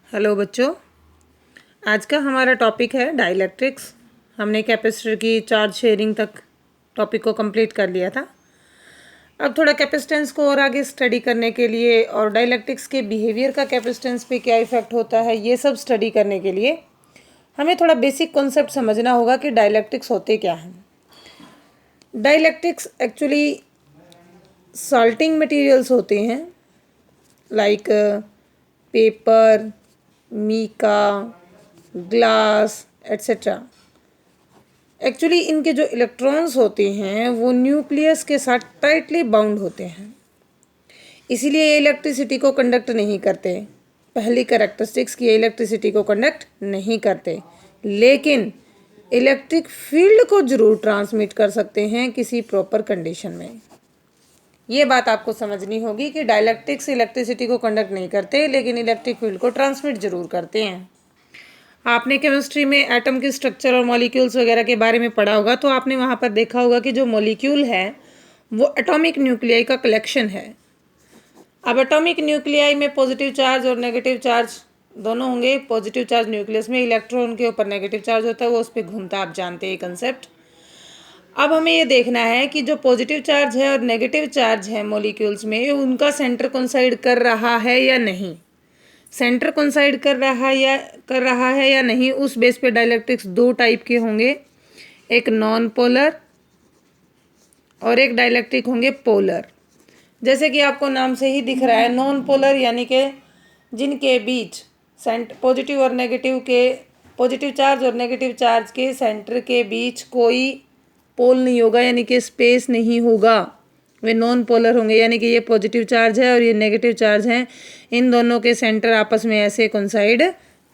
Hello बच्चों, आज का हमारा टॉपिक है डाइलेक्ट्रिक्स। हमने कैपेसिटर की चार्ज शेयरिंग तक टॉपिक को कंप्लीट कर लिया था। अब थोड़ा कैपेसिटेंस को और आगे स्टडी करने के लिए और डाइलेक्ट्रिक्स के बिहेवियर का कैपेसिटेंस पे क्या इफेक्ट होता है, ये सब स्टडी करने के लिए हमें थोड़ा बेसिक कॉन्सेप्ट समझना होगा कि डाइलेक्ट्रिक्स होते क्या हैं। डाइलेक्ट्रिक्स एक्चुअली सॉल्टिंग मटेरियल्स होते हैं, like paper, mica, glass etcetera. Actually इनके जो इलेक्ट्रॉन्स होते हैं वो न्यूक्लियस के साथ टाइटली बाउंड होते हैं, इसीलिए ये इलेक्ट्रिसिटी को कंडक्ट नहीं करते। पहली कैरेक्टरिस्टिक्स की इलेक्ट्रिसिटी को कंडक्ट नहीं करते, लेकिन इलेक्ट्रिक फील्ड को जरूर ट्रांसमिट कर सकते हैं किसी प्रॉपर कंडीशन में। ये बात आपको समझनी होगी कि डाइलेक्ट्रिक्स इलेक्ट्रिसिटी को कंडक्ट नहीं करते, लेकिन इलेक्ट्रिक फील्ड को ट्रांसमिट जरूर करते हैं। आपने केमिस्ट्री में एटम के स्ट्रक्चर और मॉलिक्यूल्स वगैरह के बारे में पढ़ा होगा, तो आपने वहाँ पर देखा होगा कि जो मॉलिक्यूल है वो एटॉमिक न्यूक्लियाई का कलेक्शन है। अब एटॉमिक न्यूक्लियाई में पॉजिटिव चार्ज और नेगेटिव चार्ज दोनों होंगे। पॉजिटिव चार्ज न्यूक्लियस में, इलेक्ट्रॉन के ऊपर नेगेटिव चार्ज होता है, वो उस पर घूमता, आप जानते हैं कंसेप्ट। अब हमें ये देखना है कि जो पॉजिटिव चार्ज है और नेगेटिव चार्ज है मॉलिक्यूल्स में, उनका सेंटर कोइंसाइड कर रहा है या नहीं। सेंटर कोइंसाइड कर रहा है या नहीं, उस बेस पे डाइलेक्ट्रिक्स दो टाइप के होंगे, एक नॉन पोलर और एक डाइलेक्ट्रिक होंगे पोलर। जैसे कि आपको नाम से ही दिख रहा है, नॉन पोलर यानी कि जिनके बीच पॉजिटिव चार्ज और नेगेटिव चार्ज के सेंटर के बीच कोई पोल नहीं होगा, यानी कि स्पेस नहीं होगा, वे नॉन पोलर होंगे। यानी कि ये पॉजिटिव चार्ज है और ये नेगेटिव चार्ज है, इन दोनों के सेंटर आपस में ऐसे कोइंसाइड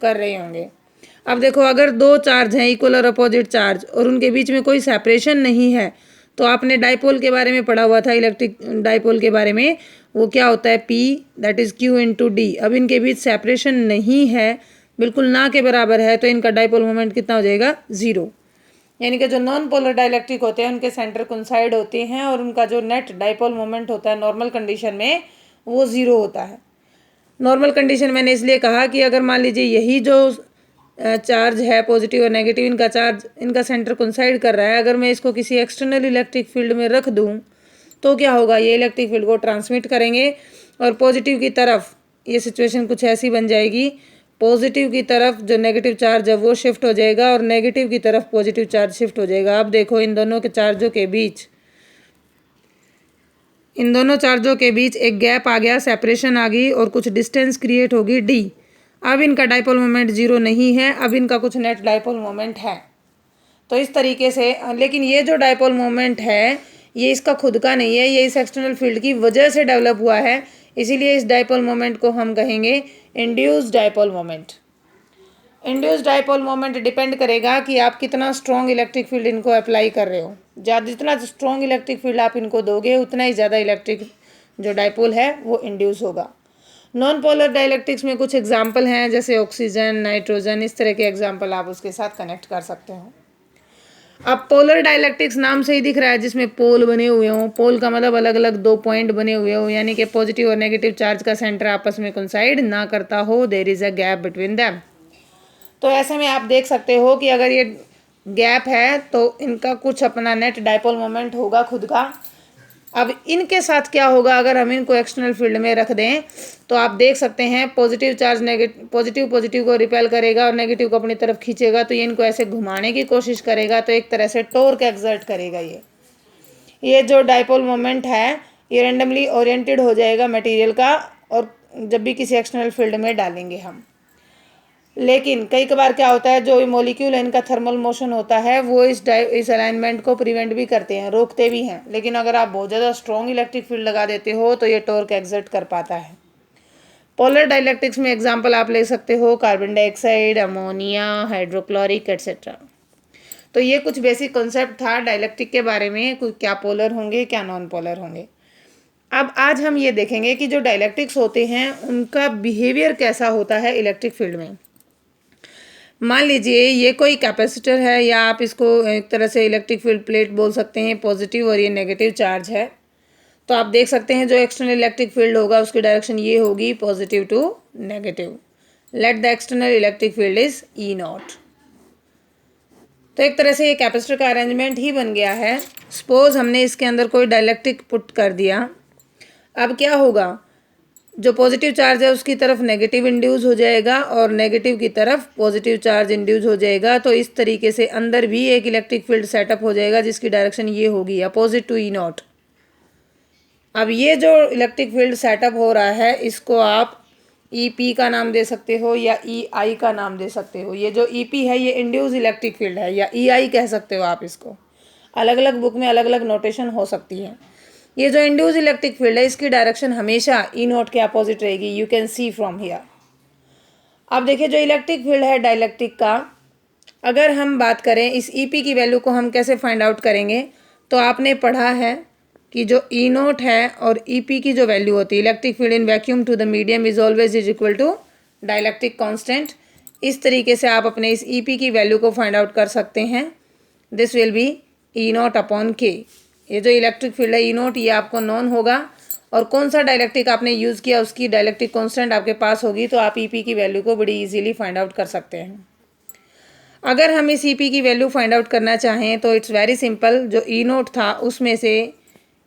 कर रहे होंगे। अब देखो, अगर दो चार्ज हैं, इक्वल और अपोजिट चार्ज, और उनके बीच में कोई सेपरेशन नहीं है, तो आपने डाइपोल के बारे में पढ़ा हुआ था, इलेक्ट्रिक डाइपोल के बारे में। वो क्या होता है, P that is Q into D। अब इनके बीच सेपरेशन नहीं है, बिल्कुल ना के बराबर है, तो इनका डाइपोल मोमेंट कितना हो जाएगा, 0। यानी कि जो नॉन पोलर डाइलेक्ट्रिक होते हैं उनके सेंटर कोइंसाइड होते हैं और उनका जो नेट डाइपोल मोमेंट होता है नॉर्मल कंडीशन में, वो 0 होता है। नॉर्मल कंडीशन मैंने इसलिए कहा कि अगर मान लीजिए यही जो चार्ज है, पॉजिटिव और नेगेटिव, इनका सेंटर कोइंसाइड कर रहा है, अगर मैं इसको किसी एक्सटर्नल इलेक्ट्रिक फील्ड में रख दूं तो क्या होगा, ये इलेक्ट्रिक फील्ड को ट्रांसमिट करेंगे और पॉजिटिव की तरफ ये सिचुएशन कुछ ऐसी बन जाएगी, पॉजिटिव की तरफ जो नेगेटिव चार्ज है वो शिफ्ट हो जाएगा और नेगेटिव की तरफ पॉजिटिव चार्ज शिफ्ट हो जाएगा। अब देखो, इन दोनों चार्जों के बीच एक गैप आ गया, सेपरेशन आ गई और कुछ डिस्टेंस क्रिएट होगी D। अब इनका डाइपोल मोमेंट 0 नहीं है, अब इनका कुछ नेट डाइपोल मोमेंट है। तो इस तरीके से, लेकिन ये जो डाइपोल मोमेंट है ये इसका खुद का नहीं है, ये इस एक्सटर्नल फील्ड की वजह से डेवलप हुआ है, इसीलिए इस डाइपोल मोमेंट को हम कहेंगे induced dipole moment. Induced dipole moment depend करेगा कि आप कितना स्ट्रॉन्ग इलेक्ट्रिक फील्ड इनको अप्लाई कर रहे हो। जितना स्ट्रॉन्ग इलेक्ट्रिक फील्ड आप इनको दोगे, उतना ही ज़्यादा इलेक्ट्रिक जो डाइपोल है वो इंड्यूस होगा। नॉन पोलर डाइलेक्ट्रिक्स में कुछ एग्जाम्पल हैं, जैसे ऑक्सीजन, नाइट्रोजन, इस तरह के एग्जाम्पल आप उसके साथ कनेक्ट कर सकते हो। अब पोलर डाइलेक्ट्रिक्स नाम से ही दिख रहा है, जिसमें पोल बने हुए हों। पोल का मतलब अलग अलग दो पॉइंट बने हुए हो, यानी कि पॉजिटिव और नेगेटिव चार्ज का सेंटर आपस में कोइंसाइड ना करता हो, there is a gap between them. तो ऐसे में आप देख सकते हो कि अगर ये गैप है तो इनका कुछ अपना नेट डाइपोल मोमेंट होगा खुद का। अब इनके साथ क्या होगा, अगर हम इनको एक्सटर्नल फील्ड में रख दें तो आप देख सकते हैं पॉजिटिव चार्ज पॉजिटिव को रिपेल करेगा और नेगेटिव को अपनी तरफ खींचेगा, तो ये इनको ऐसे घुमाने की कोशिश करेगा, तो एक तरह से टॉर्क एक्सर्ट करेगा। ये जो डाइपोल मोमेंट है ये रेंडमली ओरिएंटेड हो जाएगा मटेरियल का, और जब भी किसी एक्सटर्नल फील्ड में डालेंगे हम। लेकिन कई बार क्या होता है, जो मॉलिक्यूल है इनका थर्मल मोशन होता है, वो इस अलाइनमेंट को प्रिवेंट भी करते हैं, रोकते भी हैं। लेकिन अगर आप बहुत ज़्यादा स्ट्रॉन्ग इलेक्ट्रिक फील्ड लगा देते हो तो ये टॉर्क एक्सर्ट कर पाता है। पोलर डाइलेक्ट्रिक्स में एग्जांपल आप ले सकते हो carbon dioxide, ammonia, hydrochloric etcetera. तो ये कुछ बेसिक कॉन्सेप्ट था डाइलेक्ट्रिक के बारे में, क्या पोलर होंगे क्या नॉन पोलर होंगे। अब आज हम ये देखेंगे कि जो डाइलेक्ट्रिक्स होते हैं उनका बिहेवियर कैसा होता है इलेक्ट्रिक फील्ड में। मान लीजिए ये कोई कैपेसिटर है, या आप इसको एक तरह से इलेक्ट्रिक फील्ड प्लेट बोल सकते हैं, पॉजिटिव और ये नेगेटिव चार्ज है। तो आप देख सकते हैं जो एक्सटर्नल इलेक्ट्रिक फील्ड होगा उसकी डायरेक्शन ये होगी, positive to negative. Let the external electric field is E naught. तो एक तरह से ये कैपेसिटर का अरेंजमेंट ही बन गया है। सपोज हमने इसके अंदर कोई डाइलेक्ट्रिक पुट कर दिया, अब क्या होगा, जो पॉजिटिव चार्ज है उसकी तरफ नेगेटिव इंड्यूस हो जाएगा और नेगेटिव की तरफ पॉजिटिव चार्ज इंड्यूस हो जाएगा। तो इस तरीके से अंदर भी एक इलेक्ट्रिक फील्ड सेटअप हो जाएगा जिसकी डायरेक्शन ये होगी अपोजिट टू ई नॉट। अब ये जो इलेक्ट्रिक फील्ड सेटअप हो रहा है इसको आप ई पी का नाम दे सकते हो या ई आई का नाम दे सकते हो। ये जो ई पी है ये इंड्यूस इलेक्ट्रिक फील्ड है, या ई आई कह सकते हो आप इसको। अलग अलग बुक में अलग अलग नोटेशन हो सकती है। ये जो इंड्यूस इलेक्ट्रिक फील्ड है इसकी डायरेक्शन हमेशा ई नोट के अपोजिट रहेगी। You can see from here. अब देखिए जो इलेक्ट्रिक फील्ड है डाइलेक्ट्रिक का, अगर हम बात करें इस ई पी की वैल्यू को हम कैसे फाइंड आउट करेंगे, तो आपने पढ़ा है कि जो ई नोट है और ई पी की जो वैल्यू होती है, electric field in vacuum to the medium is always is equal to dielectric constant. इस तरीके से आप अपने इस ई पी की वैल्यू को फाइंड आउट कर सकते हैं। This will be E naught upon K. ये जो इलेक्ट्रिक फील्ड है ई नोट ये आपको नॉन होगा, और कौन सा डाइलेक्ट्रिक आपने यूज़ किया उसकी डाइलेक्ट्रिक कांस्टेंट आपके पास होगी, तो आप ई पी की वैल्यू को बड़ी इजीली फाइंड आउट कर सकते हैं। अगर हम इस ई पी की वैल्यू फाइंड आउट करना चाहें तो इट्स वेरी सिंपल। जो ई नोट था उसमें से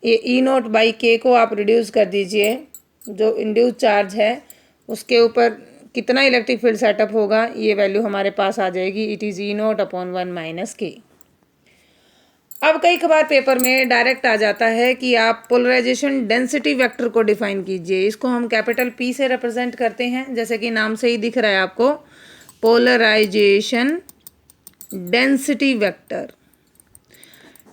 ये ई नोट बाई के को आप रिड्यूस कर दीजिए। जो इंड्यूस चार्ज है उसके ऊपर कितना इलेक्ट्रिक फील्ड सेटअप होगा ये वैल्यू हमारे पास आ जाएगी। It is E naught upon 1 minus के। अब कई बार पेपर में डायरेक्ट आ जाता है कि आप पोलराइजेशन डेंसिटी वेक्टर को डिफाइन कीजिए। इसको हम कैपिटल पी से रिप्रेजेंट करते हैं, जैसे कि नाम से ही दिख रहा है आपको, पोलराइजेशन डेंसिटी वेक्टर।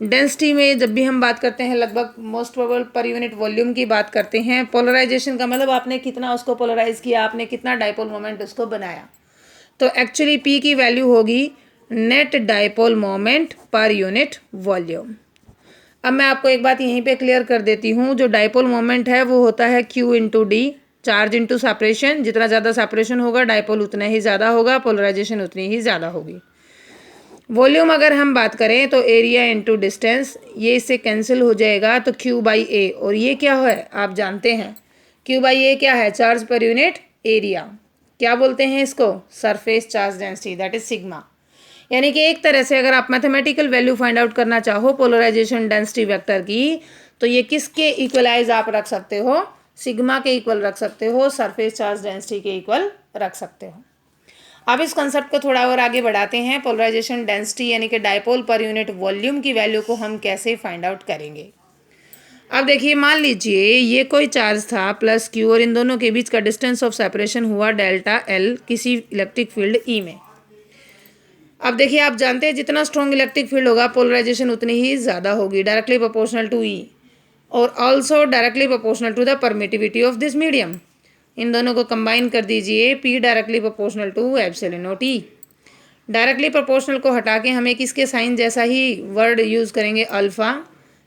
डेंसिटी में जब भी हम बात करते हैं लगभग most probable per unit volume की बात करते हैं। पोलराइजेशन का मतलब आपने कितना उसको पोलराइज किया, आपने कितना डाइपोल मोमेंट उसको बनाया। तो एक्चुअली पी की वैल्यू होगी net dipole moment per unit volume. अब मैं आपको एक बात यहीं पे क्लियर कर देती हूँ, जो डाइपोल मोमेंट है वो होता है Q into D, charge into separation. जितना ज़्यादा सेपरेशन होगा डाइपोल उतना ही ज़्यादा होगा, पोलराइजेशन उतनी ही ज़्यादा होगी। वॉल्यूम अगर हम बात करें तो एरिया इंटू डिस्टेंस, ये इससे कैंसिल हो जाएगा तो Q बाई ए। और ये क्या है आप जानते हैं, Q बाई ए क्या है, चार्ज पर यूनिट एरिया। क्या बोलते हैं इसको, surface charge density, that is sigma. यानी कि एक तरह से अगर आप मैथमेटिकल वैल्यू फाइंड आउट करना चाहो पोलराइजेशन डेंसिटी वेक्टर की, तो ये किसके इक्वलाइज आप रख सकते हो, सिग्मा के इक्वल रख सकते हो, सरफेस चार्ज डेंसिटी के इक्वल रख सकते हो। अब इस कंसेप्ट को थोड़ा और आगे बढ़ाते हैं। पोलराइजेशन डेंसिटी यानी कि डाइपोल पर यूनिट वॉल्यूम की वैल्यू को हम कैसे फाइंड आउट करेंगे। अब देखिए मान लीजिए ये कोई चार्ज था प्लस क्यू, और इन दोनों के बीच का डिस्टेंस ऑफ सेपरेशन हुआ डेल्टा एल किसी इलेक्ट्रिक फील्ड ई में। अब देखिए आप जानते हैं जितना स्ट्रॉन्ग इलेक्ट्रिक फील्ड होगा पोलराइजेशन उतनी ही ज़्यादा होगी, डायरेक्टली प्रोपोर्शनल टू ई, और also directly proportional to the permittivity of this medium. इन दोनों को कंबाइन कर दीजिए, P directly proportional to epsilon naught E. Directly proportional को हटा के हम एक इसके साइन जैसा ही वर्ड यूज़ करेंगे, अल्फ़ा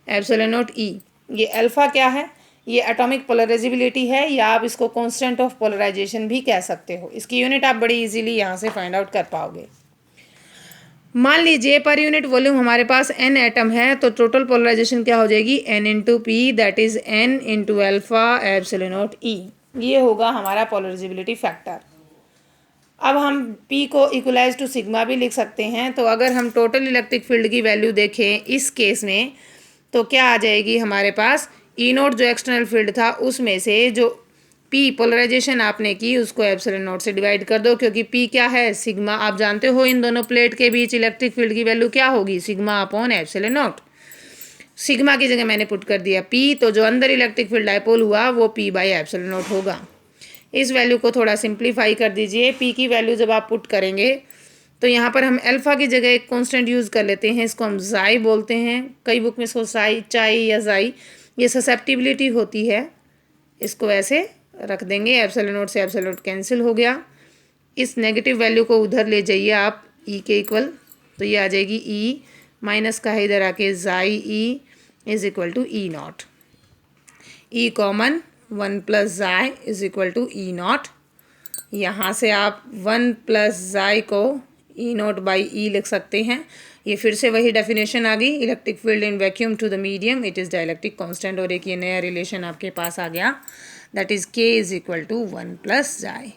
एप्सिलॉन नॉट ई। ये अल्फ़ा क्या है, ये एटॉमिक पोलराइजेबिलिटी है, या आप इसको कांस्टेंट ऑफ पोलराइजेशन भी कह सकते हो। इसकी यूनिट आप बड़ी इजीली यहाँ से फाइंड आउट कर पाओगे। मान लीजिए पर यूनिट वॉल्यूम हमारे पास n एटम है, तो टोटल पोलराइजेशन क्या हो जाएगी, n into P, that is n into alpha epsilon naught E. ये होगा हमारा पोलराइजेबिलिटी फैक्टर। अब हम p को इक्वलाइज टू सिग्मा भी लिख सकते हैं। तो अगर हम टोटल इलेक्ट्रिक फील्ड की वैल्यू देखें इस केस में, तो क्या आ जाएगी हमारे पास, ई नोट जो एक्सटर्नल फील्ड था उसमें से जो पी पोलराइजेशन आपने की उसको एप्सिलॉन नॉट से डिवाइड कर दो, क्योंकि पी क्या है, सिग्मा। आप जानते हो इन दोनों प्लेट के बीच इलेक्ट्रिक फील्ड की वैल्यू क्या होगी, sigma upon epsilon not. Sigma की जगह मैंने पुट कर दिया पी, तो जो अंदर इलेक्ट्रिक फील्ड डाइपोल हुआ वो पी बाई एप्सिलॉन नॉट होगा। इस वैल्यू को थोड़ा सिंप्लीफाई कर दीजिए। पी की वैल्यू जब आप पुट करेंगे तो यहाँ पर हम अल्फ़ा की जगह एक कॉन्स्टेंट यूज़ कर लेते हैं, इसको हम जाई बोलते हैं। कई बुक में इसको साई, चाई या जाई, ये ससेप्टिबिलिटी होती है, इसको ऐसे रख देंगे। एप्सिलॉन नॉट से एप्सिलॉन नॉट कैंसिल हो गया। इस नेगेटिव वैल्यू को उधर ले जाइए आप ई के इक्वल, तो ये आ जाएगी ई माइनस का है इधर आके जाई E is equal to E naught. E common, 1 plus जाई is equal to E naught. यहाँ से आप 1 प्लस जाई को ई नॉट बाई ई लिख सकते हैं। ये फिर से वही डेफिनेशन आ गई, electric field in vacuum to the medium it is dielectric constant. और एक ये नया रिलेशन आपके पास आ गया, that is K is equal to 1 plus chi.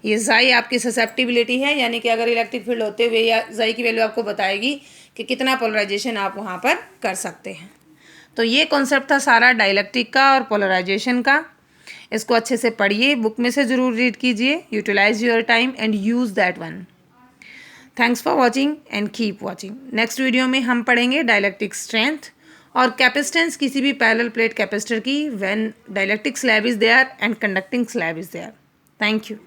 ये ज़ाई आपकी ससेप्टिबिलिटी है, यानी कि अगर इलेक्ट्रिक फील्ड होते हुए या ज़ाई की वैल्यू आपको बताएगी कि कितना पोलराइजेशन आप वहाँ पर कर सकते हैं। तो ये कॉन्सेप्ट था सारा डाइलेक्ट्रिक का और पोलराइजेशन का। इसको अच्छे से पढ़िए, बुक में से ज़रूर रीड कीजिए, utilise your time and use that one. Thanks for watching and keep watching. Next video में हम पढ़ेंगे डाइलेक्ट्रिक स्ट्रेंथ और कैपेसिटेंस किसी भी पैरेलल प्लेट कैपेसिटर की when dielectric slab is there and conducting slab is there. Thank you.